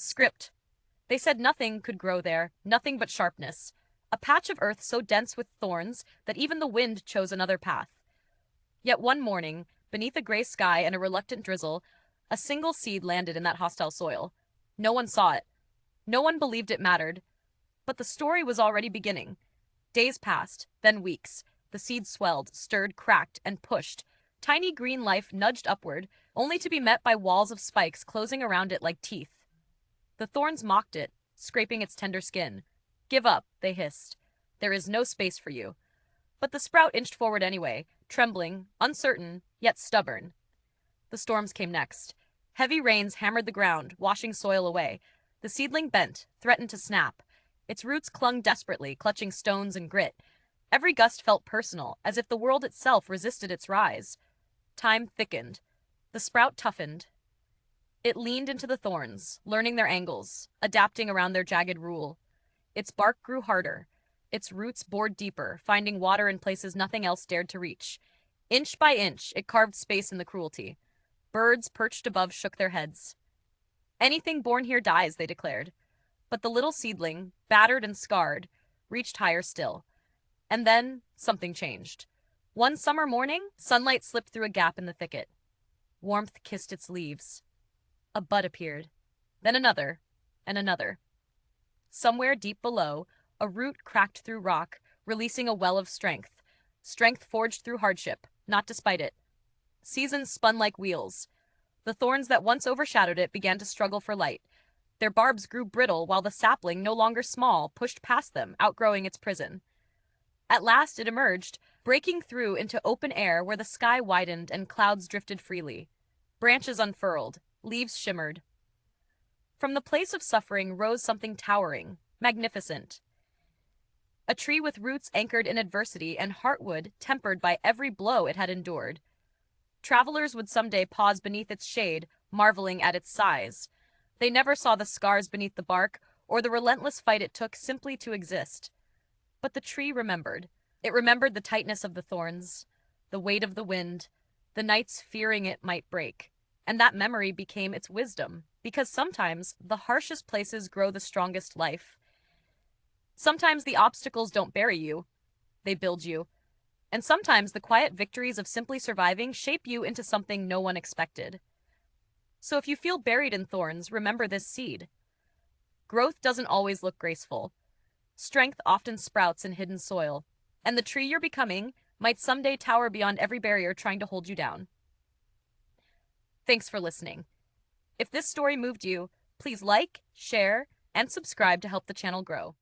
Script. They said nothing could grow there, nothing but sharpness. A patch of earth so dense with thorns that even the wind chose another path. Yet one morning, beneath a gray sky and a reluctant drizzle, a single seed landed in that hostile soil. No one saw it. No one believed it mattered. But the story was already beginning. Days passed, then weeks. The seed swelled, stirred, cracked, and pushed. Tiny green life nudged upward, only to be met by walls of spikes closing around it like teeth. The thorns mocked it, scraping its tender skin. "Give up," they hissed. "There is no space for you." But the sprout inched forward anyway, trembling, uncertain, yet stubborn. The storms came next. Heavy rains hammered the ground, washing soil away. The seedling bent, threatened to snap. Its roots clung desperately, clutching stones and grit. Every gust felt personal, as if the world itself resisted its rise. Time thickened. The sprout toughened. It leaned into the thorns, learning their angles, adapting around their jagged rule. Its bark grew harder. Its roots bored deeper, finding water in places nothing else dared to reach. Inch by inch, it carved space in the cruelty. Birds perched above shook their heads. "Anything born here dies," they declared. But the little seedling, battered and scarred, reached higher still. And then something changed. One summer morning, sunlight slipped through a gap in the thicket. Warmth kissed its leaves. A bud appeared. Then another, and another. Somewhere deep below, a root cracked through rock, releasing a well of strength. Strength forged through hardship, not despite it. Seasons spun like wheels. The thorns that once overshadowed it began to struggle for light. Their barbs grew brittle while the sapling, no longer small, pushed past them, outgrowing its prison. At last it emerged, breaking through into open air where the sky widened and clouds drifted freely. Branches unfurled, leaves shimmered. From the place of suffering rose something towering, magnificent. A tree with roots anchored in adversity and heartwood tempered by every blow it had endured. Travelers would someday pause beneath its shade, marveling at its size. They never saw the scars beneath the bark or the relentless fight it took simply to exist. But the tree remembered. It remembered the tightness of the thorns, the weight of the wind, the nights fearing it might break. And that memory became its wisdom, because sometimes the harshest places grow the strongest life. Sometimes the obstacles don't bury you, they build you. And sometimes the quiet victories of simply surviving shape you into something no one expected. So if you feel buried in thorns, remember this seed. Growth doesn't always look graceful. Strength often sprouts in hidden soil, and the tree you're becoming might someday tower beyond every barrier trying to hold you down. Thanks for listening. If this story moved you, please like, share, and subscribe to help the channel grow.